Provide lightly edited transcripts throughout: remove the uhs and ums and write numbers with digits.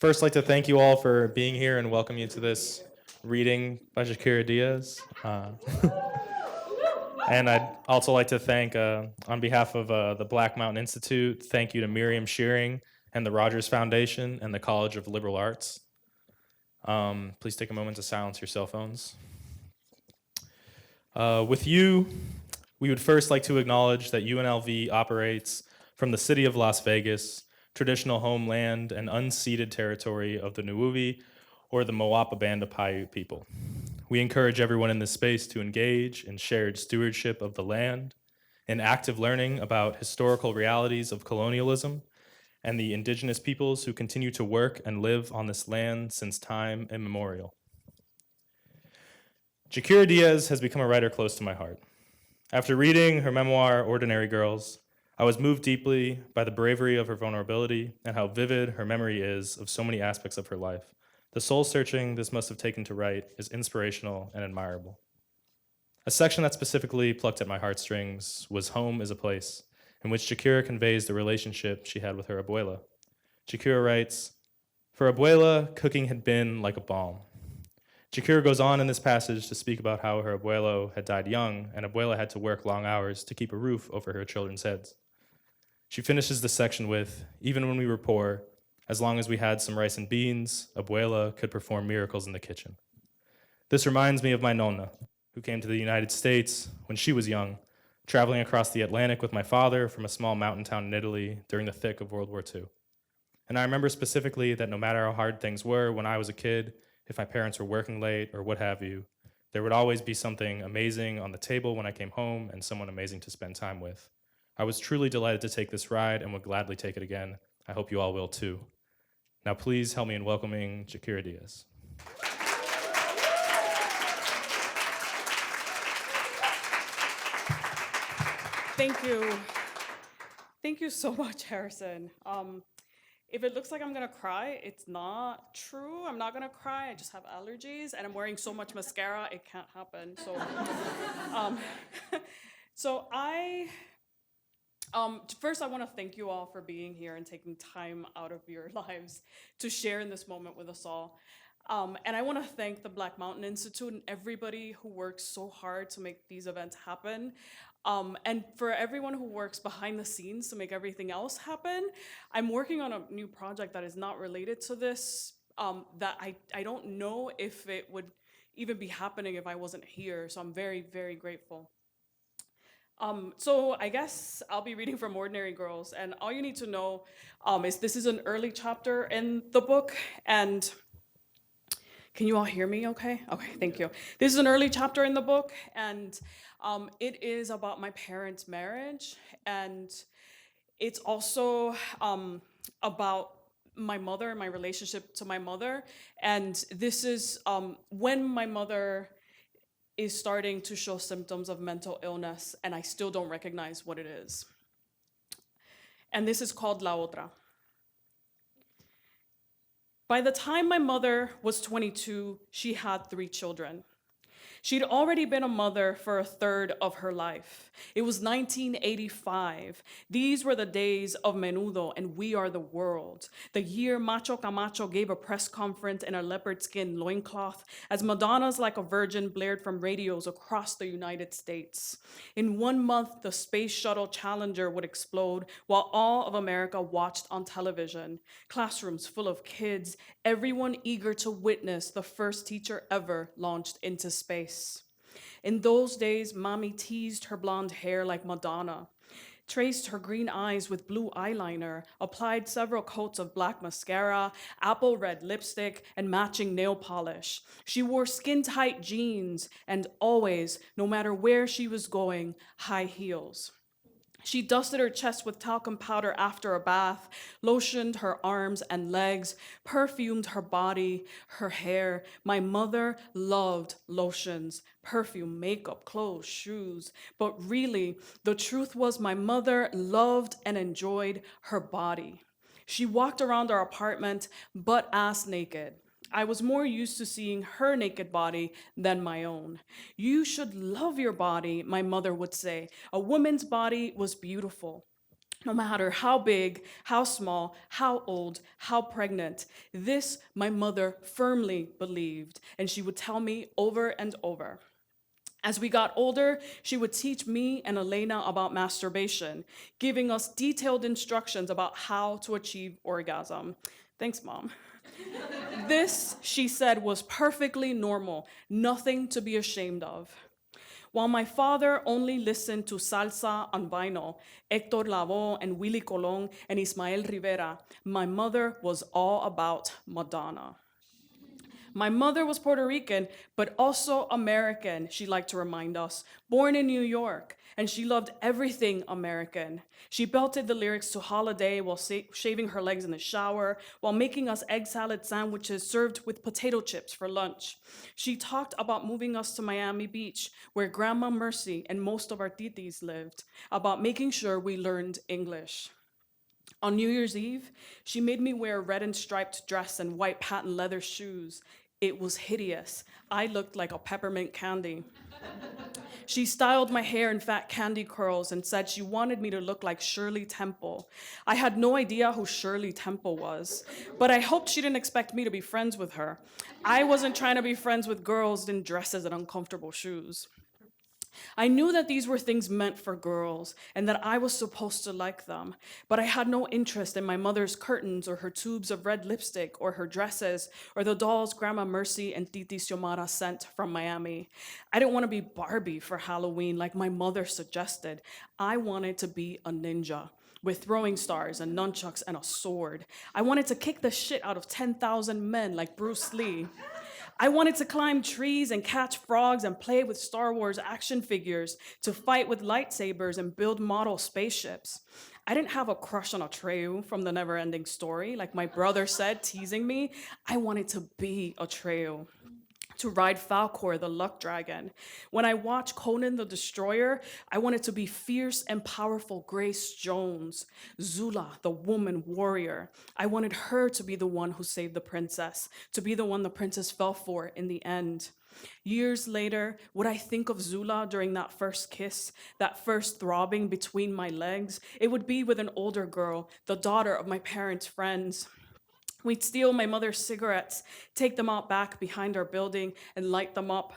First, like to thank you all for being here and welcome you to this reading by Jaquira Díaz. And I'd also like to thank, on behalf of the Black Mountain Institute, thank you to Miriam Shearing and the Rogers Foundation and the College of Liberal Arts. Please take a moment to silence your cell phones. With you, we would first like to acknowledge that UNLV operates from the city of Las Vegas, traditional homeland and unceded territory of the Nuuvi or the Moapa Band of Paiute people. We encourage everyone in this space to engage in shared stewardship of the land, in active learning about historical realities of colonialism and the indigenous peoples who continue to work and live on this land since time immemorial. Jaquira Díaz has become a writer close to my heart. After reading her memoir, Ordinary Girls, I was moved deeply by the bravery of her vulnerability and how vivid her memory is of so many aspects of her life. The soul-searching this must have taken to write is inspirational and admirable. A section that specifically plucked at my heartstrings was Home is a Place, in which Jaquira conveys the relationship she had with her abuela. Jaquira writes, "For abuela, cooking had been like a balm." Jaquira goes on in this passage to speak about how her abuelo had died young, and abuela had to work long hours to keep a roof over her children's heads. She finishes the section with, "Even when we were poor, as long as we had some rice and beans, abuela could perform miracles in the kitchen." This reminds me of my nonna, who came to the United States when she was young, traveling across the Atlantic with my father from a small mountain town in Italy during the thick of World War II. And I remember specifically that no matter how hard things were when I was a kid, if my parents were working late or what have you, there would always be something amazing on the table when I came home and someone amazing to spend time with. I was truly delighted to take this ride and would gladly take it again. I hope you all will too. Now please help me in welcoming Jaquira Díaz. Thank you. Thank you so much, Harrison. If it looks like I'm gonna cry, it's not true. I'm not gonna cry. I just have allergies, and I'm wearing so much mascara, it can't happen. So, um, so first, I want to thank you all for being here and taking time out of your lives to share in this moment with us all. And I want to thank the Black Mountain Institute and everybody who works so hard to make these events happen. And for everyone who works behind the scenes to make everything else happen. I'm working on a new project that is not related to this, that I don't know if it would even be happening if I wasn't here. So I'm very, very grateful. So I guess I'll be reading from Ordinary Girls, and all you need to know is this is an early chapter in the book, and can you all hear me okay? Okay, thank you. This is an early chapter in the book, and it is about my parents' marriage, and it's also about my mother and my relationship to my mother, and this is when my mother is starting to show symptoms of mental illness, and I still don't recognize what it is. And this is called La Otra. By the time my mother was 22, she had 3 children. She'd already been a mother for a third of her life. It was 1985. These were the days of Menudo and We Are the World, the year Macho Camacho gave a press conference in a leopard skin loincloth as Madonna's Like a Virgin blared from radios across the United States. In 1 month, the Space Shuttle Challenger would explode while all of America watched on television. Classrooms full of kids, everyone eager to witness the first teacher ever launched into space. In those days, Mommy teased her blonde hair like Madonna, traced her green eyes with blue eyeliner, applied several coats of black mascara, apple red lipstick, and matching nail polish. She wore skin-tight jeans and always, no matter where she was going, high heels. She dusted her chest with talcum powder after a bath, lotioned her arms and legs, perfumed her body, her hair. My mother loved lotions, perfume, makeup, clothes, shoes. But really, the truth was my mother loved and enjoyed her body. She walked around our apartment butt-ass naked. I was more used to seeing her naked body than my own. You should love your body, my mother would say. A woman's body was beautiful. No matter how big, how small, how old, how pregnant, this my mother firmly believed, and she would tell me over and over. As we got older, she would teach me and Elena about masturbation, giving us detailed instructions about how to achieve orgasm. Thanks, Mom. This, she said, was perfectly normal, nothing to be ashamed of. While my father only listened to salsa and vinyl, Héctor Lavoe and Willie Colon and Ismael Rivera, my mother was all about Madonna. My mother was Puerto Rican, but also American, she liked to remind us, born in New York, and she loved everything American. She belted the lyrics to Holiday while shaving her legs in the shower, while making us egg salad sandwiches served with potato chips for lunch. She talked about moving us to Miami Beach, where Grandma Mercy and most of our titis lived, about making sure we learned English. On New Year's Eve, she made me wear a red and striped dress and white patent leather shoes. It was hideous. I looked like a peppermint candy. She styled my hair in fat candy curls and said she wanted me to look like Shirley Temple. I had no idea who Shirley Temple was, but I hoped she didn't expect me to be friends with her. I wasn't trying to be friends with girls in dresses and uncomfortable shoes. I knew that these were things meant for girls and that I was supposed to like them, but I had no interest in my mother's curtains or her tubes of red lipstick or her dresses or the dolls Grandma Mercy and Titi Xiomara sent from Miami. I didn't want to be Barbie for Halloween like my mother suggested. I wanted to be a ninja with throwing stars and nunchucks and a sword. I wanted to kick the shit out of 10,000 men like Bruce Lee. I wanted to climb trees and catch frogs and play with Star Wars action figures, to fight with lightsabers and build model spaceships. I didn't have a crush on Atreyu from the Never-Ending Story, like my brother said, teasing me. I wanted to be Atreyu, to ride Falkor, the luck dragon. When I watched Conan the Destroyer, I wanted to be fierce and powerful Grace Jones, Zula, the woman warrior. I wanted her to be the one who saved the princess, to be the one the princess fell for in the end. Years later, would I think of Zula during that first kiss, that first throbbing between my legs? It would be with an older girl, the daughter of my parents' friends. We'd steal my mother's cigarettes, take them out back behind our building, and light them up.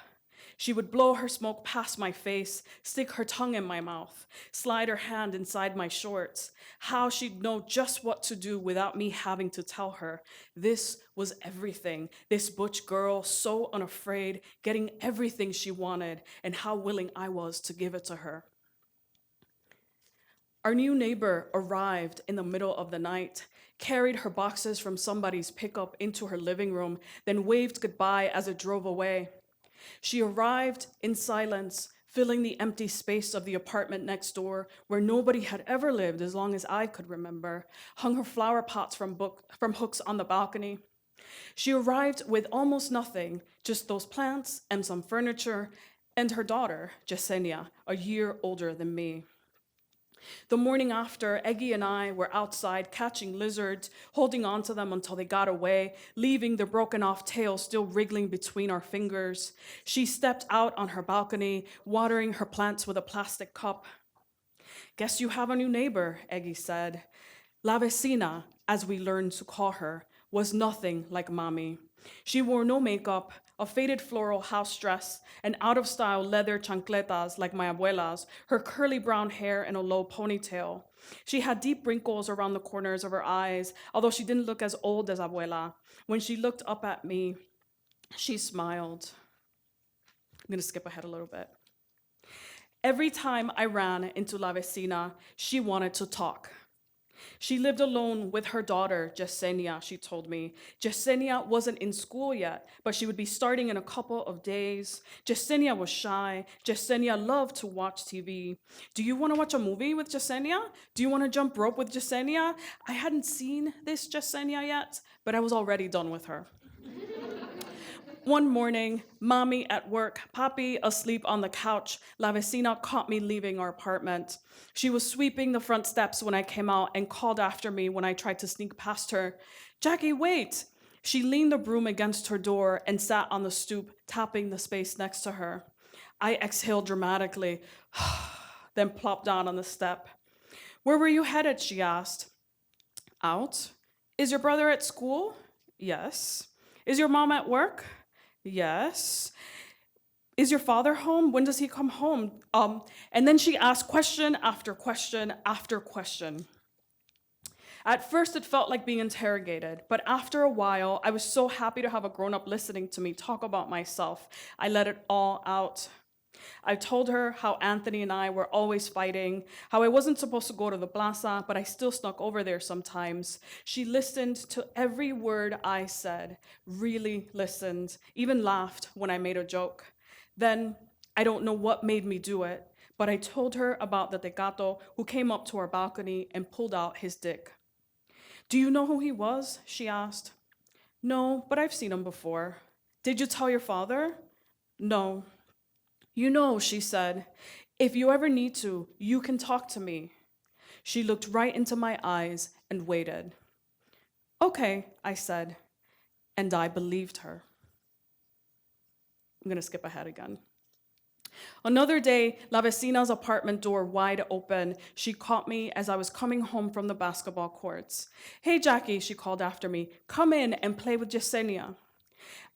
She would blow her smoke past my face, stick her tongue in my mouth, slide her hand inside my shorts. How she'd know just what to do without me having to tell her. This was everything. This butch girl, so unafraid, getting everything she wanted, and how willing I was to give it to her. Our new neighbor arrived in the middle of the night, carried her boxes from somebody's pickup into her living room, then waved goodbye as it drove away. She arrived in silence, filling the empty space of the apartment next door, where nobody had ever lived as long as I could remember, hung her flower pots from hooks on the balcony. She arrived with almost nothing, just those plants and some furniture, and her daughter, Yesenia, a year older than me. The morning after, Eggy and I were outside catching lizards, holding on to them until they got away, leaving their broken off tails still wriggling between our fingers. She stepped out on her balcony, watering her plants with a plastic cup. "Guess you have a new neighbor," Eggy said. La vecina, as we learned to call her, was nothing like Mommy. She wore no makeup, a faded floral house dress, and out-of-style leather chancletas like my abuela's, her curly brown hair in a low ponytail. She had deep wrinkles around the corners of her eyes, although she didn't look as old as abuela. When she looked up at me, she smiled. I'm gonna skip ahead a little bit. Every time I ran into La Vecina, she wanted to talk. She lived alone with her daughter, Yesenia, she told me. Yesenia wasn't in school yet, but she would be starting in a couple of days. Yesenia was shy. Yesenia loved to watch TV. "Do you want to watch a movie with Yesenia? Do you want to jump rope with Yesenia?" I hadn't seen this Yesenia yet, but I was already done with her. One morning, Mommy at work, Papi asleep on the couch, La Vecina caught me leaving our apartment. She was sweeping the front steps when I came out and called after me when I tried to sneak past her. "Jackie, wait!" She leaned the broom against her door and sat on the stoop, tapping the space next to her. I exhaled dramatically, then plopped down on the step. Where were you headed? She asked. Out. Is your brother at school? Yes. Is your mom at work? Yes. Is your father home? When does he come home? And then she asked question after question after question. At first, it felt like being interrogated, but after a while, I was so happy to have a grown up listening to me talk about myself. I let it all out. I told her how Anthony and I were always fighting, how I wasn't supposed to go to the plaza, but I still snuck over there sometimes. She listened to every word I said, really listened, even laughed when I made a joke. Then, I don't know what made me do it, but I told her about the tecato who came up to our balcony and pulled out his dick. Do you know who he was? She asked. No, but I've seen him before. Did you tell your father? No. You know, she said, if you ever need to, you can talk to me. She looked right into my eyes and waited. Okay, I said, and I believed her. I'm going to skip ahead again. Another day, La Vecina's apartment door wide open, she caught me as I was coming home from the basketball courts. Hey, Jackie, she called after me, come in and play with Yesenia.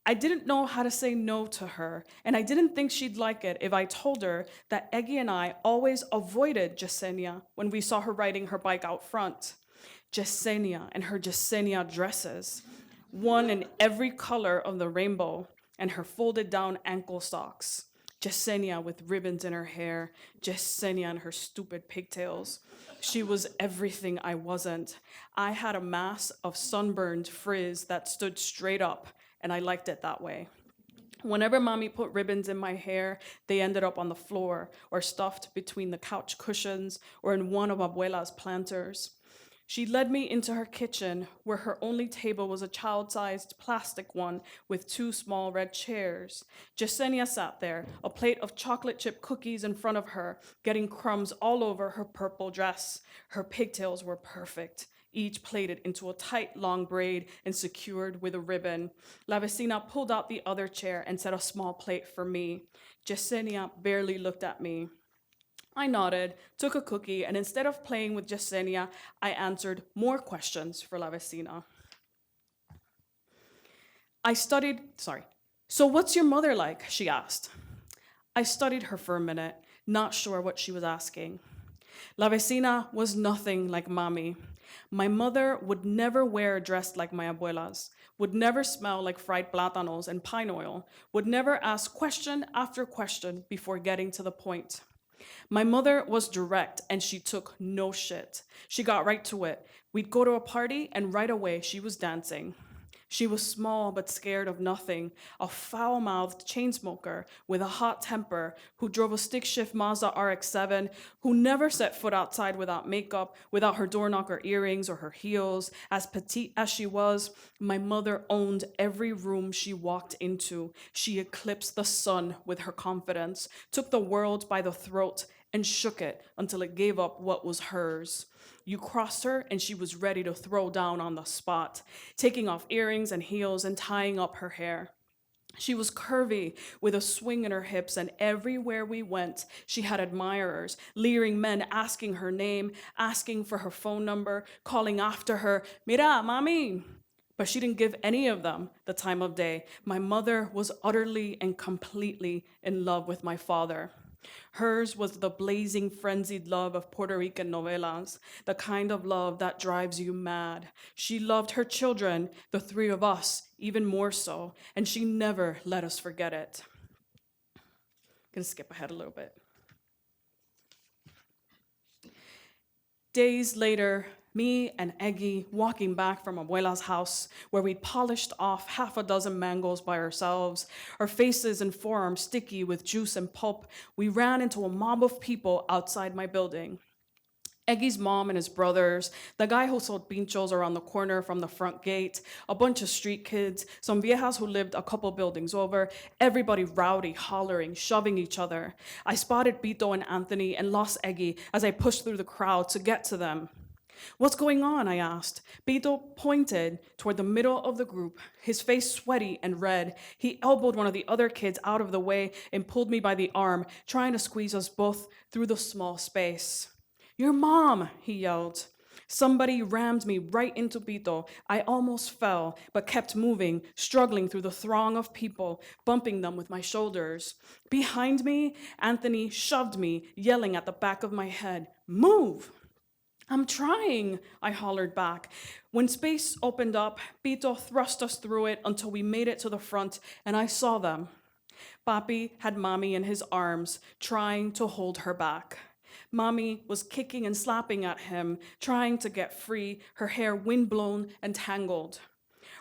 I didn't know how to say no to her, and I didn't think she'd like it if I told her that Eggy and I always avoided Yesenia when we saw her riding her bike out front. Yesenia and her Yesenia dresses, one in every color of the rainbow, and her folded down ankle socks. Yesenia with ribbons in her hair, Yesenia and her stupid pigtails. She was everything I wasn't. I had a mass of sunburned frizz that stood straight up, and I liked it that way. Whenever mommy put ribbons in my hair, they ended up on the floor or stuffed between the couch cushions or in one of abuela's planters. She led me into her kitchen, where her only table was a child-sized plastic one with two small red chairs. Yesenia sat there, a plate of chocolate chip cookies in front of her, getting crumbs all over her purple dress. Her pigtails were perfect, each plaited into a tight, long braid and secured with a ribbon. La Vecina pulled out the other chair and set a small plate for me. Yesenia barely looked at me. I nodded, took a cookie, and instead of playing with Yesenia, I answered more questions for La Vecina. So what's your mother like? She asked. I studied her for a minute, not sure what she was asking. La Vecina was nothing like mommy. My mother would never wear a dress like my abuela's, would never smell like fried plátanos and pine oil, would never ask question after question before getting to the point. My mother was direct and she took no shit. She got right to it. We'd go to a party and right away she was dancing. She was small but scared of nothing, a foul-mouthed chain smoker with a hot temper who drove a stick-shift Mazda RX-7, who never set foot outside without makeup, without her door knocker earrings or her heels. As petite as she was, my mother owned every room she walked into. She eclipsed the sun with her confidence, took the world by the throat, and shook it until it gave up what was hers. You crossed her and she was ready to throw down on the spot, taking off earrings and heels and tying up her hair. She was curvy with a swing in her hips, and everywhere we went, she had admirers, leering men asking her name, asking for her phone number, calling after her, Mira, mami. But she didn't give any of them the time of day. My mother was utterly and completely in love with my father. Hers was the blazing, frenzied love of Puerto Rican novelas, the kind of love that drives you mad. She loved her children, the three of us, even more so, and she never let us forget it. I'm gonna skip ahead a little bit. Days later, me and Eggy walking back from Abuela's house, where we'd polished off half a dozen mangoes by ourselves, our faces and forearms sticky with juice and pulp, we ran into a mob of people outside my building. Eggy's mom and his brothers, the guy who sold pinchos around the corner from the front gate, a bunch of street kids, some viejas who lived a couple buildings over, everybody rowdy, hollering, shoving each other. I spotted Pito and Anthony and lost Eggy as I pushed through the crowd to get to them. What's going on? I asked. Pito pointed toward the middle of the group, his face sweaty and red. He elbowed one of the other kids out of the way and pulled me by the arm, trying to squeeze us both through the small space. Your mom, he yelled. Somebody rammed me right into Pito. I almost fell, but kept moving, struggling through the throng of people, bumping them with my shoulders. Behind me, Anthony shoved me, yelling at the back of my head, "Move!" "I'm trying," I hollered back. When space opened up, Pito thrust us through it until we made it to the front, and I saw them. Papi had Mommy in his arms, trying to hold her back. Mommy was kicking and slapping at him, trying to get free, her hair windblown and tangled.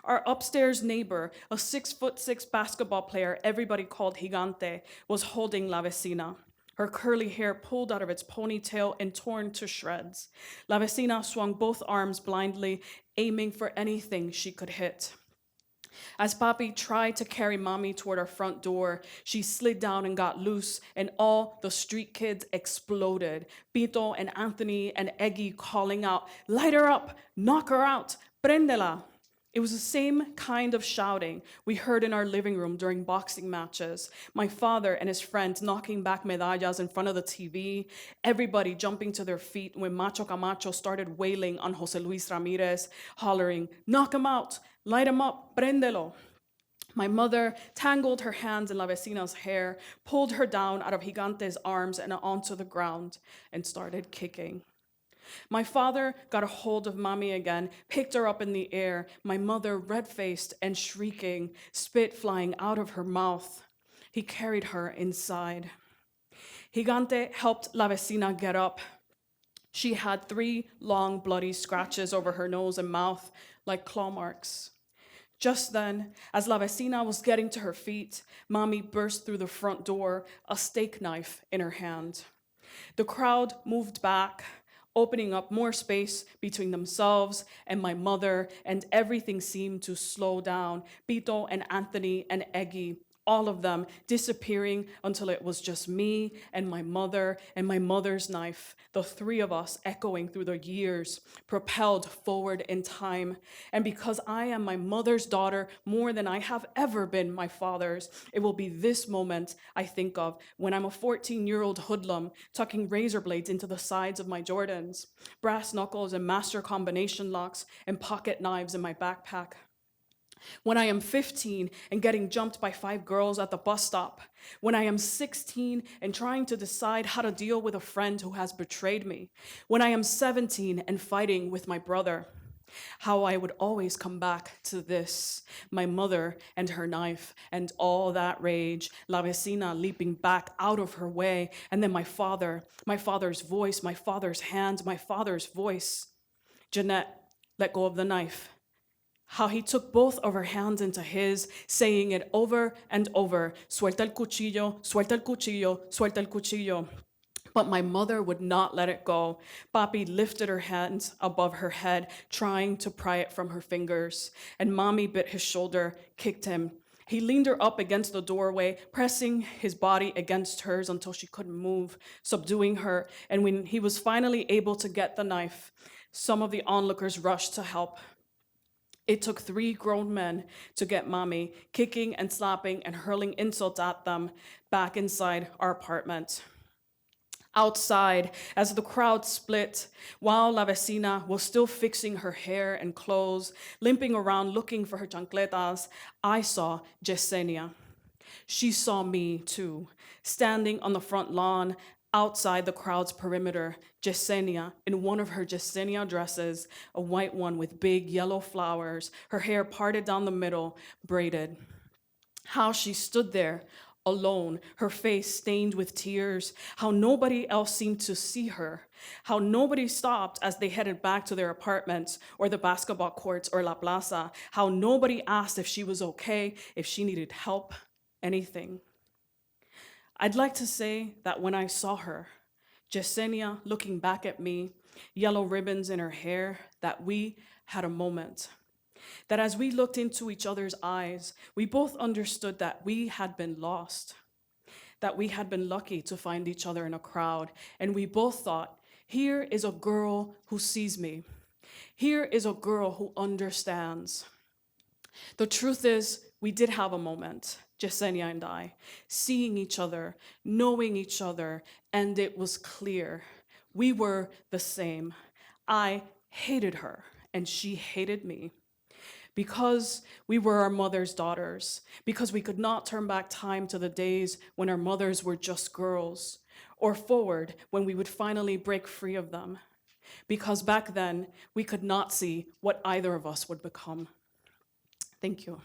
Our upstairs neighbor, a 6'6" basketball player everybody called Gigante, was holding La Vecina. Her curly hair pulled out of its ponytail and torn to shreds. La Vecina swung both arms blindly, aiming for anything she could hit. As Papi tried to carry Mommy toward our front door, she slid down and got loose, and all the street kids exploded. Pito and Anthony and Eggy calling out, "Light her up! Knock her out! Prendela!" It was the same kind of shouting we heard in our living room during boxing matches. My father and his friends knocking back medallas in front of the TV, everybody jumping to their feet when Macho Camacho started wailing on Jose Luis Ramirez, hollering, "Knock him out! Light him up! Prendelo!" My mother tangled her hands in La Vecina's hair, pulled her down out of Gigante's arms and onto the ground, and started kicking. My father got a hold of Mommy again, picked her up in the air, my mother red-faced and shrieking, spit flying out of her mouth. He carried her inside. Gigante helped La Vecina get up. She had 3 long, bloody scratches over her nose and mouth, like claw marks. Just then, as La Vecina was getting to her feet, Mommy burst through the front door, a steak knife in her hand. The crowd moved back, opening up more space between themselves and my mother, and everything seemed to slow down. Pito and Anthony and Eggy, all of them disappearing until it was just me and my mother's knife, the 3 of us echoing through the years, propelled forward in time. And because I am my mother's daughter more than I have ever been my father's, it will be this moment I think of when I'm a 14-year-old hoodlum tucking razor blades into the sides of my Jordans, brass knuckles and master combination locks and pocket knives in my backpack. When I am 15 and getting jumped by 5 girls at the bus stop. When I am 16 and trying to decide how to deal with a friend who has betrayed me. When I am 17 and fighting with my brother. How I would always come back to this, my mother and her knife and all that rage, La Vecina leaping back out of her way, and then my father's voice, my father's hands, my father's voice. Jeanette, let go of the knife. How he took both of her hands into his, saying it over and over, "Suelta el cuchillo, suelta el cuchillo, suelta el cuchillo." But my mother would not let it go. Papi lifted her hands above her head, trying to pry it from her fingers. And Mommy bit his shoulder, kicked him. He leaned her up against the doorway, pressing his body against hers until she couldn't move, subduing her. And when he was finally able to get the knife, some of the onlookers rushed to help. It took 3 grown men to get Mommy, kicking and slapping and hurling insults at them, back inside our apartment. Outside, as the crowd split, while La Vecina was still fixing her hair and clothes, limping around looking for her chancletas, I saw Yesenia. She saw me too, standing on the front lawn, outside the crowd's perimeter, Yesenia, in one of her Yesenia dresses, a white one with big yellow flowers, her hair parted down the middle, braided. How she stood there, alone, her face stained with tears, how nobody else seemed to see her, how nobody stopped as they headed back to their apartments or the basketball courts or La Plaza, how nobody asked if she was okay, if she needed help, anything. I'd like to say that when I saw her, Yesenia looking back at me, yellow ribbons in her hair, that we had a moment. That as we looked into each other's eyes, we both understood that we had been lost, that we had been lucky to find each other in a crowd, and we both thought, here is a girl who sees me. Here is a girl who understands. The truth is, we did have a moment, Yesenia and I, seeing each other, knowing each other, and it was clear. We were the same. I hated her, and she hated me. Because we were our mother's daughters, because we could not turn back time to the days when our mothers were just girls, or forward when we would finally break free of them. Because back then, we could not see what either of us would become. Thank you.